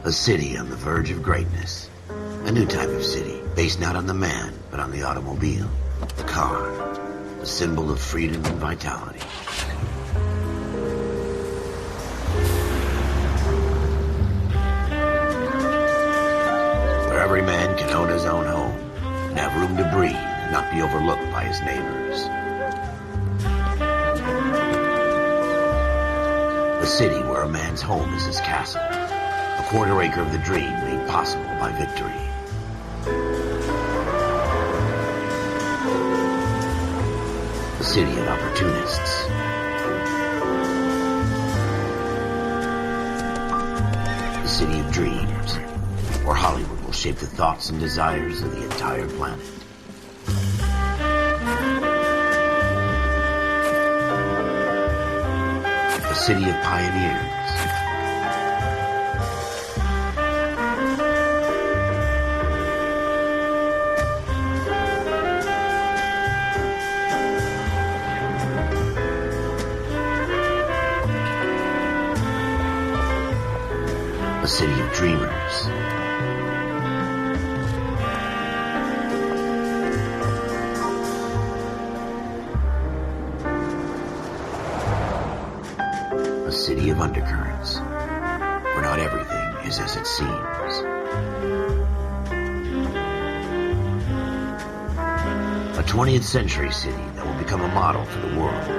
A city on the verge of greatness. A new type of city, based not on the man, but on the automobile. The car. A symbol of freedom and vitality. Where every man can own his own home, and have room to breathe, and not be overlooked by his neighbors. A city where a man's home is his castle. A quarter acre of the dream made possible by victory. A city of opportunists. A city of dreams, where Hollywood will shape the thoughts and desires of the entire planet. A city of pioneers. A city of dreamers. A city of undercurrents, where not everything is as it seems. A 20th century city that will become a model for the world.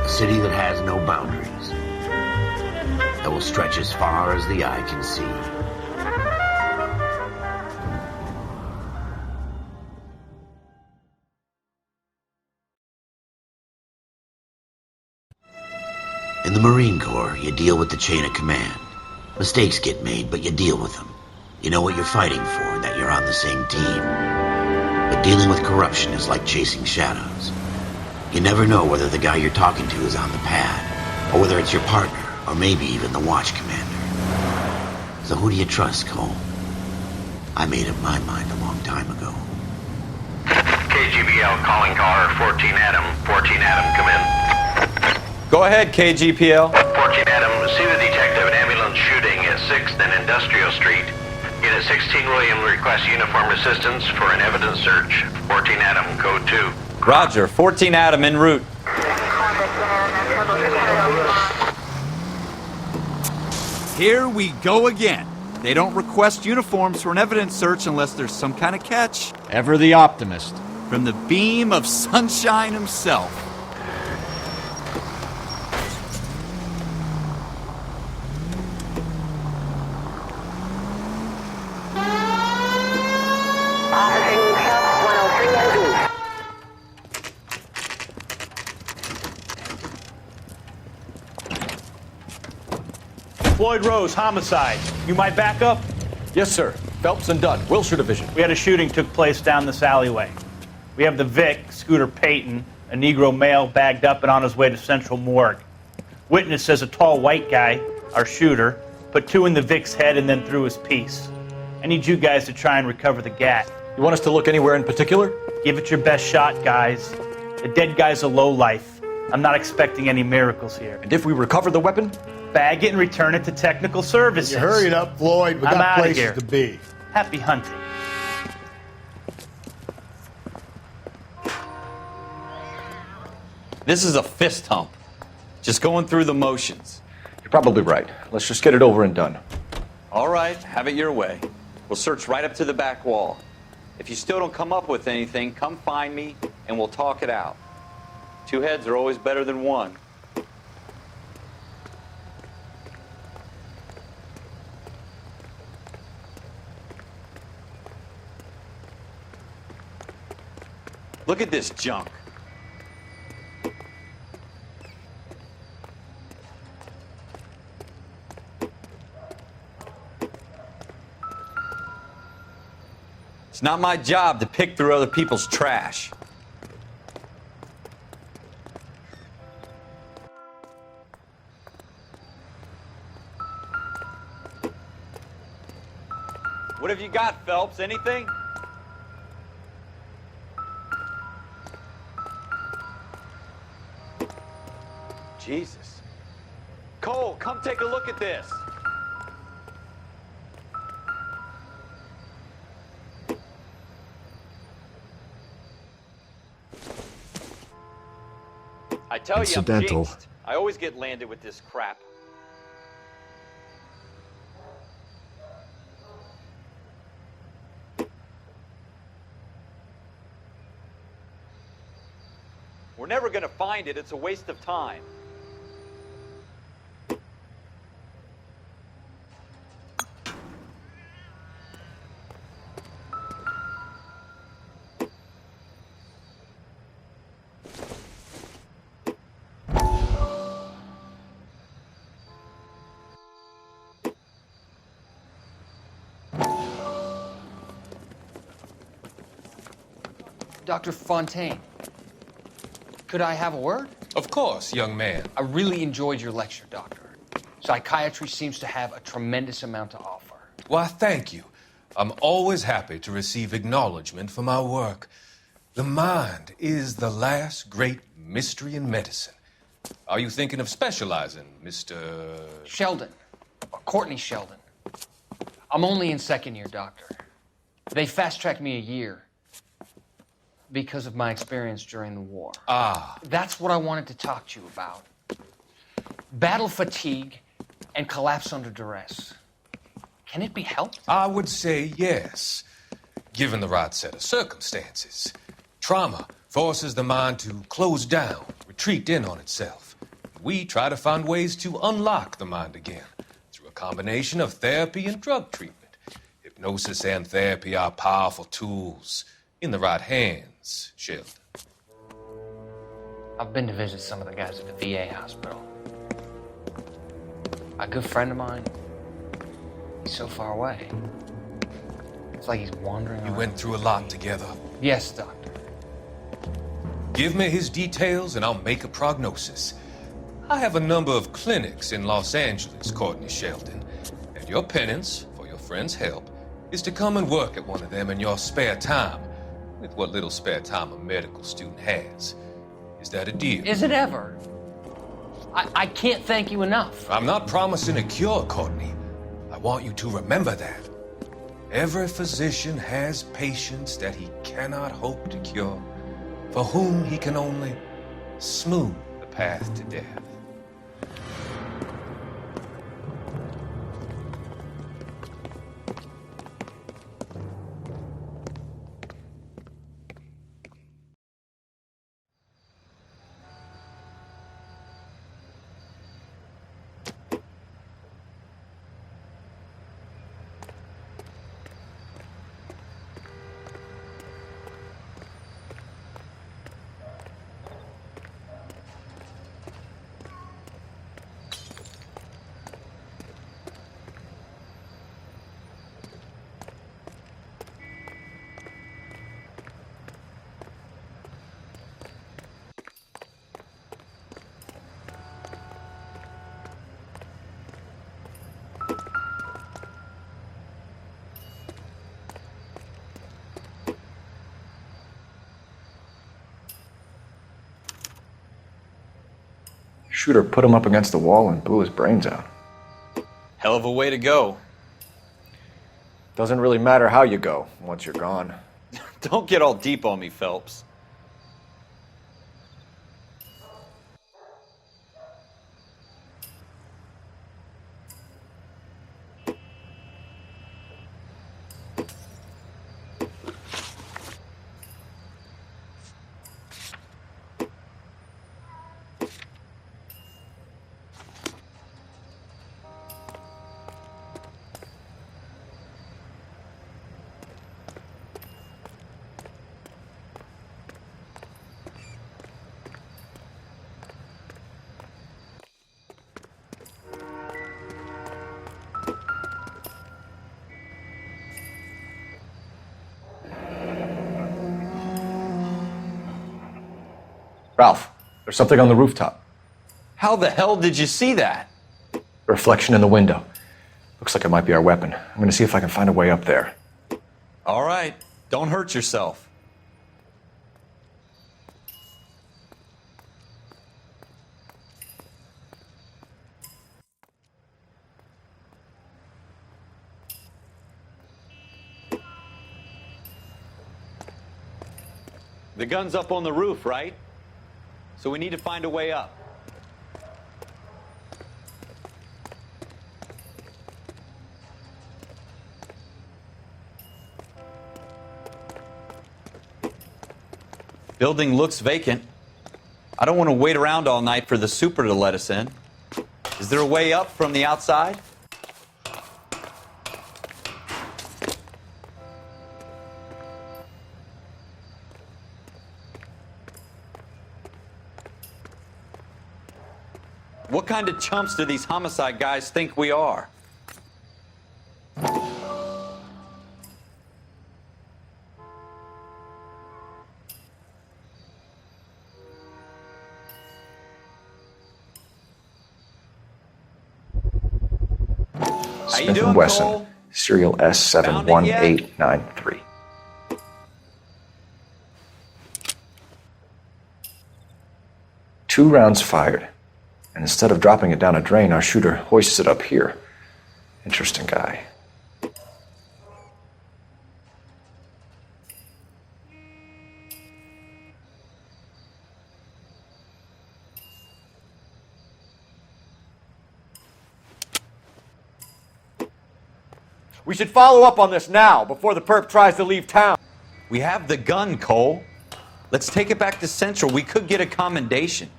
A city that has no boundaries, that will stretch as far as the eye can see. In the Marine Corps, you deal with the chain of command. Mistakes get made, but you deal with them. You know what you're fighting for and that you're on the same team. But dealing with corruption is like chasing shadows. You never know whether the guy you're talking to is on the pad, or whether it's your partner, or maybe even the watch commander. So who do you trust, Cole? I made up my mind a long time ago. KGBL calling caller 14 Adam. 14 Adam, come in. Go ahead, KGPL. 14 Adam, see the detective an ambulance shooting at 6th and Industrial Street. Unit 16 William requests uniform assistance for an evidence search. 14 Adam, code 2. Roger, 14 Adam en route. Here we go again. They don't request uniforms for an evidence search unless there's some kind of catch. Ever the optimist. From the beam of sunshine himself. Floyd Rose, homicide. You might back up? Yes, sir. Phelps and Dunn, Wilshire Division. We had a shooting took place down this alleyway. We have the Vic, Scooter Payton, a Negro male bagged up and on his way to Central Morgue. Witness says a tall white guy, our shooter, put 2 in the Vic's head and then threw his piece. I need you guys to try and recover the gat. You want us to look anywhere in particular? Give it your best shot, guys. The dead guy's a lowlife. I'm not expecting any miracles here. And if we recover the weapon? Bag it and return it to technical services. You hurried up, Floyd. We I'm got outta places here. to be. Happy hunting. This is a fist hump. Just going through the motions. You're probably right. Let's just get it over and done. All right, have it your way. We'll search right up to the back wall. If you still don't come up with anything, come find me and we'll talk it out. 2 heads are always better than 1. Look at this junk. It's not my job to pick through other people's trash. What have you got, Phelps? Anything? Jesus. Cole, come take a look at this. I tell you, I'm Incidental. jinxed. I always get landed with this crap. We're never gonna find it. It's a waste of time. Dr. Fontaine, could I have a word? Of course, young man. I really enjoyed your lecture, Doctor. Psychiatry seems to have a tremendous amount to offer. Why, thank you. I'm always happy to receive acknowledgement for my work. The mind is the last great mystery in medicine. Are you thinking of specializing, Mr. Sheldon, or Courtney Sheldon. I'm only in second year, Doctor. They fast-tracked me a year because of my experience during the war. Ah. That's what I wanted to talk to you about. Battle fatigue and collapse under duress. Can it be helped? I would say yes, given the right set of circumstances. Trauma forces the mind to close down, retreat in on itself. We try to find ways to unlock the mind again through a combination of therapy and drug treatment. Hypnosis and therapy are powerful tools in the right hands, Sheldon. I've been to visit some of the guys at the VA hospital. A good friend of mine, he's so far away. It's like he's wandering You around. went through a lot together. Yes, Doctor. Give me his details and I'll make a prognosis. I have a number of clinics in Los Angeles, Courtney Sheldon, and your penance, for your friend's help, is to come and work at one of them in your spare time, with what little spare time a medical student has. Is that a deal? Is it ever? I can't thank you enough. I'm not promising a cure, Courtney. I want you to remember that. Every physician has patients that he cannot hope to cure, for whom he can only smooth the path to death. Shooter put him up against the wall and blew his brains out. Hell of a way to go. Doesn't really matter how you go once you're gone. Don't get all deep on me, Phelps. Ralph, there's something on the rooftop. How the hell did you see that? Reflection in the window. Looks like it might be our weapon. I'm gonna see if I can find a way up there. All right, don't hurt yourself. The gun's up on the roof, right? So we need to find a way up. Building looks vacant. I don't want to wait around all night for the super to let us in. Is there a way up from the outside? What kind of chumps do these homicide guys think we are? Smith & Wesson, serial S71893. Two rounds fired, and instead of dropping it down a drain, our shooter hoists it up here. Interesting guy. We should follow up on this now, before the perp tries to leave town. We have the gun, Cole. Let's take it back to Central. We could get a commendation.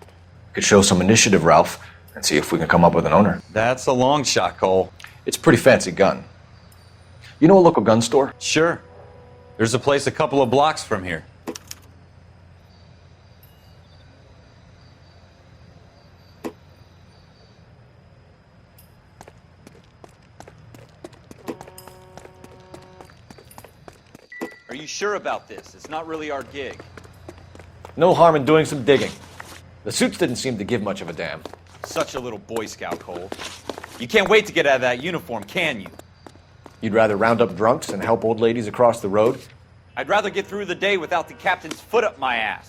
Could show some initiative, Ralph, and see if we can come up with an owner. That's a long shot, Cole. It's a pretty fancy gun. You know a local gun store? Sure. There's a place a couple of blocks from here. Are you sure about this? It's not really our gig. No harm in doing some digging. The suits didn't seem to give much of a damn. Such a little Boy Scout, Cole. You can't wait to get out of that uniform, can you? You'd rather round up drunks and help old ladies across the road? I'd rather get through the day without the captain's foot up my ass.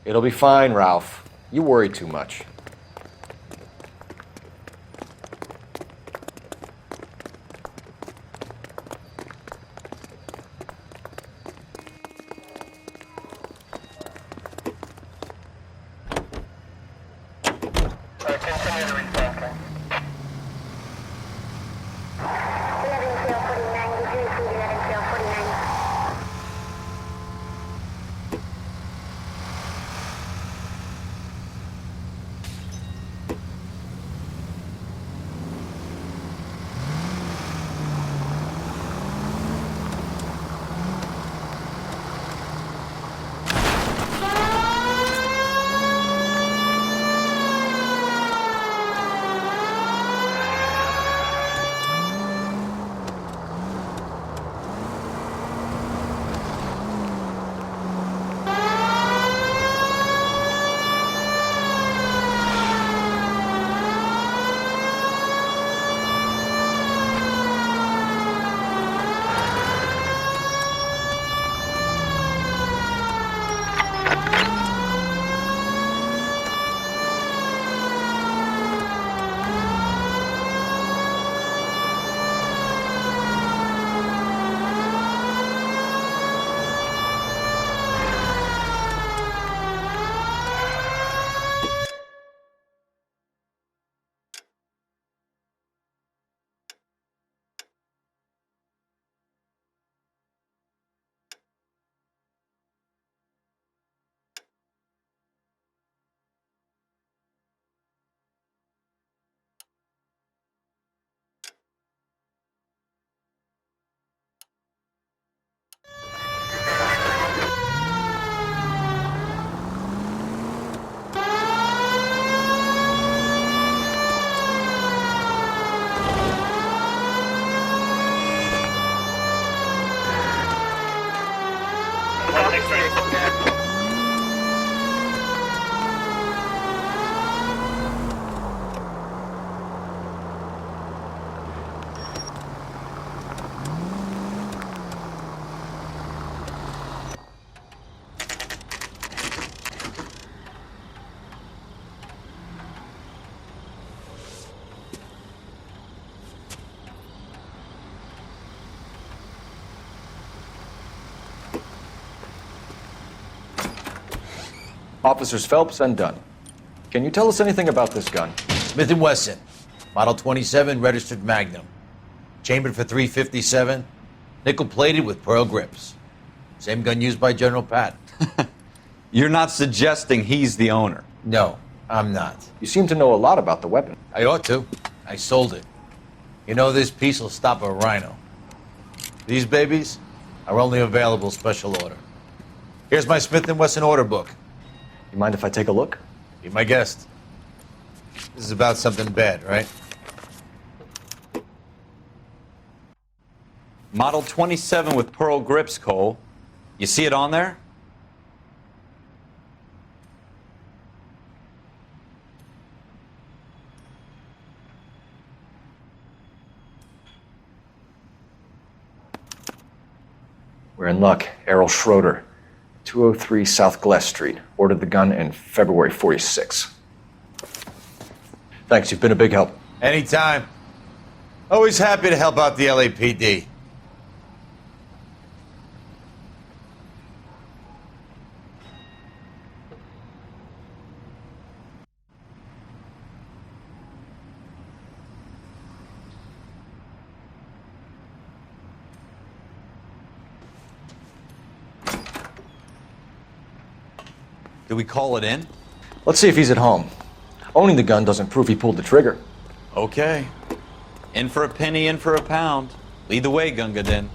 It'll be fine, Ralph. You worry too much. Officers Phelps and Dunn. Can you tell us anything about this gun? Smith & Wesson, Model 27, registered Magnum. Chambered for .357, nickel-plated with pearl grips. Same gun used by General Patton. You're not suggesting he's the owner? No, I'm not. You seem to know a lot about the weapon. I ought to. I sold it. You know, this piece will stop a rhino. These babies are only available special order. Here's my Smith & Wesson order book. You mind if I take a look? Be my guest. This is about something bad, right? Model 27 with pearl grips, Cole. You see it on there? We're in luck. Errol Schroeder, 203 South Glass Street. Ordered the gun in February '46. Thanks, you've been a big help. Anytime. Always happy to help out the LAPD. Do we call it in? Let's see if he's at home. Owning the gun doesn't prove he pulled the trigger. Okay. In for a penny, in for a pound. Lead the way, Gunga Din.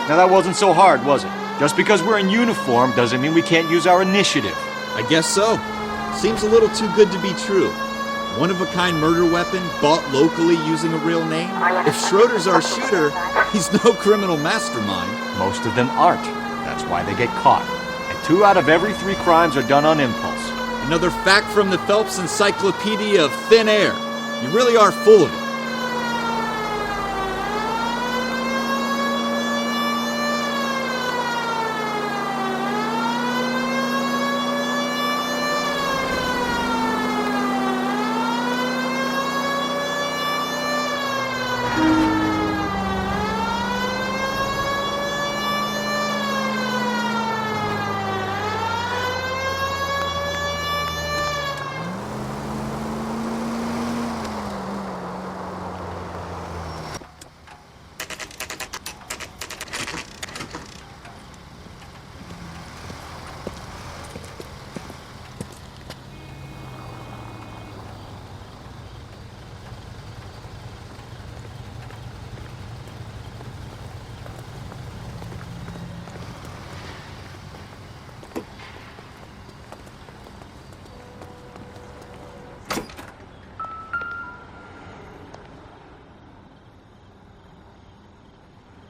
Now that wasn't so hard, was it? Just because we're in uniform doesn't mean we can't use our initiative. I guess so. Seems a little too good to be true. One-of-a-kind murder weapon bought locally using a real name? If Schroeder's our shooter, he's no criminal mastermind. Most of them aren't. That's why they get caught. And 2 out of every 3 crimes are done on impulse. Another fact from the Phelps Encyclopedia of Thin Air. You really are full of it.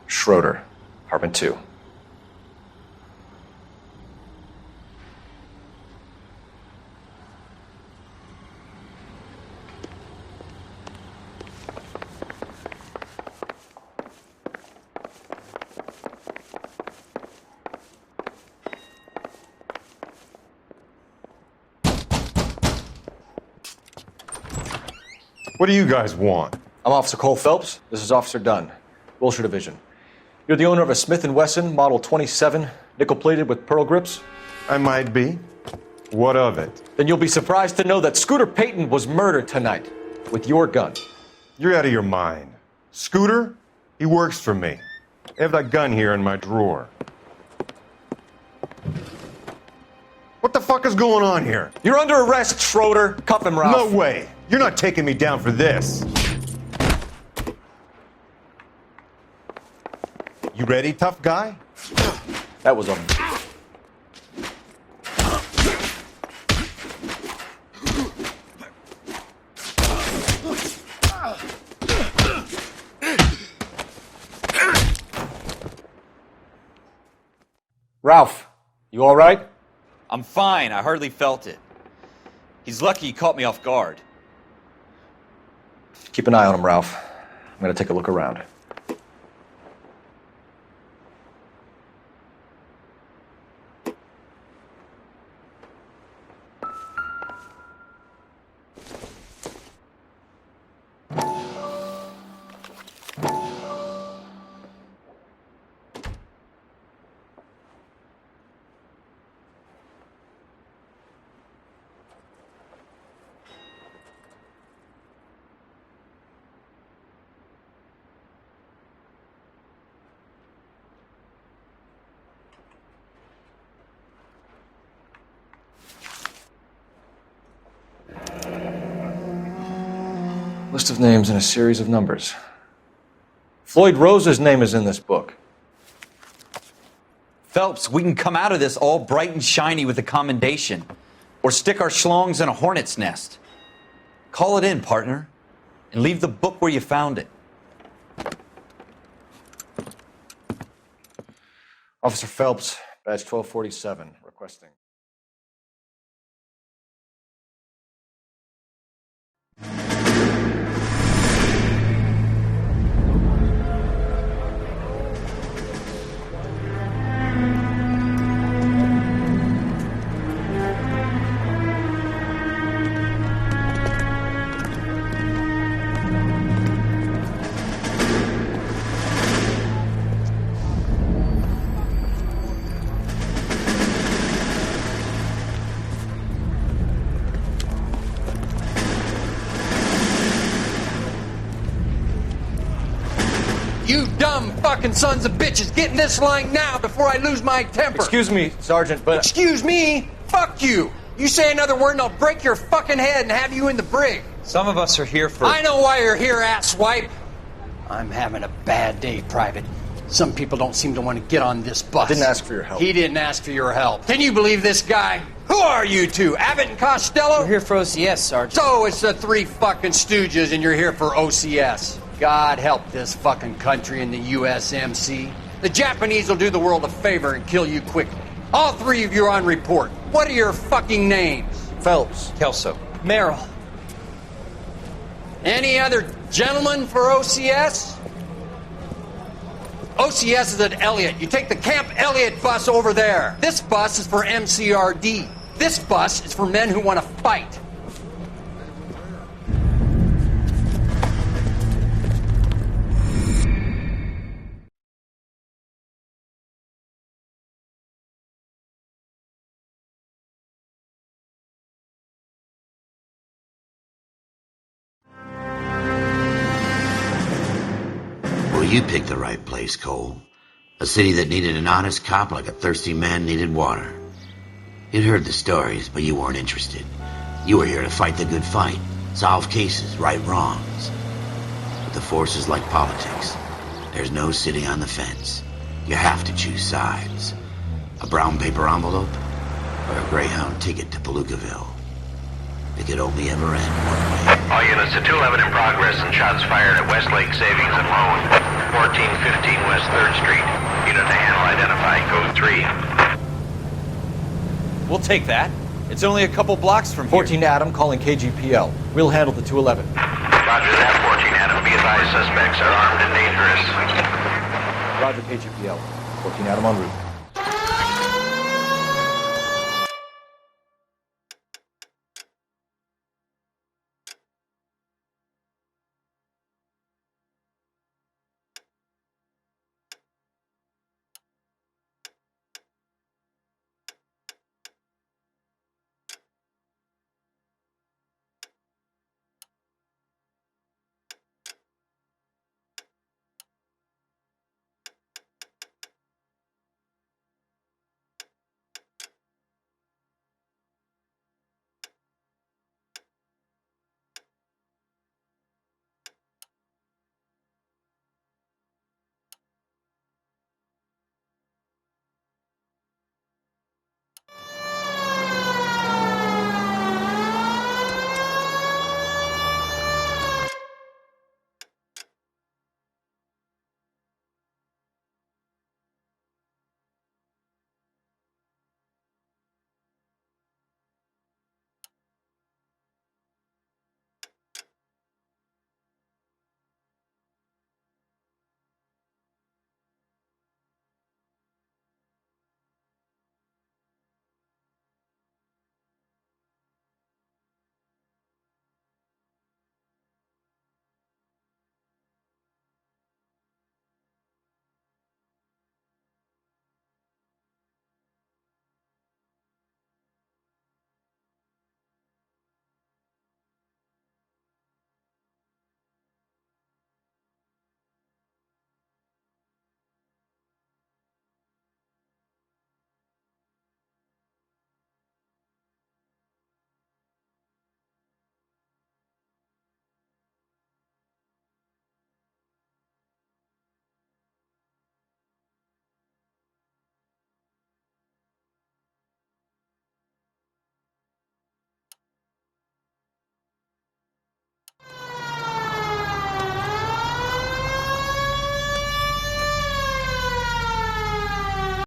Schroeder, apartment 2. What do you guys want? I'm Officer Cole Phelps. This is Officer Dunn, Wilshire Division. You're the owner of a Smith & Wesson Model 27, nickel-plated with pearl grips? I might be. What of it? Then you'll be surprised to know that Scooter Payton was murdered tonight with your gun. You're out of your mind. Scooter? He works for me. I have that gun here in my drawer. What the fuck is going on here? You're under arrest, Schroeder. Cuff him, Ralph. No way. You're not taking me down for this. You ready, tough guy? That was a... Ralph, you all right? I'm fine. I hardly felt it. He's lucky he caught me off guard. Keep an eye on him, Ralph. I'm gonna take a look around. List of names and a series of numbers. Floyd Rose's name is in this book. Phelps, we can come out of this all bright and shiny with a commendation. Or stick our schlongs in a hornet's nest. Call it in, partner. And leave the book where you found it. Officer Phelps, badge 1247, requesting. You dumb fucking sons of bitches, get in this line now before I lose my temper. Excuse me, Sergeant, but... Excuse me? Fuck you. You say another word and I'll break your fucking head and have you in the brig. Some of us are here for... I know why you're here, asswipe. I'm having a bad day, Private. Some people don't seem to want to get on this bus. Didn't ask for your help. He didn't ask for your help. Can you believe this guy? Who are you two? Abbott and Costello? We're here for OCS, Sergeant. So it's the three fucking stooges and you're here for OCS. God help this fucking country and the USMC. The Japanese will do the world a favor and kill you quickly. All three of you are on report. What are your fucking names? Phelps. Kelso. Merrill. Any other gentlemen for OCS? OCS is at Elliott. You take the Camp Elliott bus over there. This bus is for MCRD. This bus is for men who want to fight. Well, you picked the right place, Cole. A city that needed an honest cop like a thirsty man needed water. You'd heard the stories, but you weren't interested. You were here to fight the good fight, solve cases, right wrongs. But the force is like politics. There's no sitting on the fence. You have to choose sides. A brown paper envelope or a Greyhound ticket to Palookaville. It could only ever end one way. All units to 211 in progress and shots fired at Westlake Savings and Loan, 1415 West 3rd Street. Unit to handle identify, code 3. We'll take that. It's only a couple blocks from here. 14 Adam calling KGPL. We'll handle the 211. Roger that, 14 Adam. Be advised, suspects are armed and dangerous. Roger, KGPL. 14 Adam en route.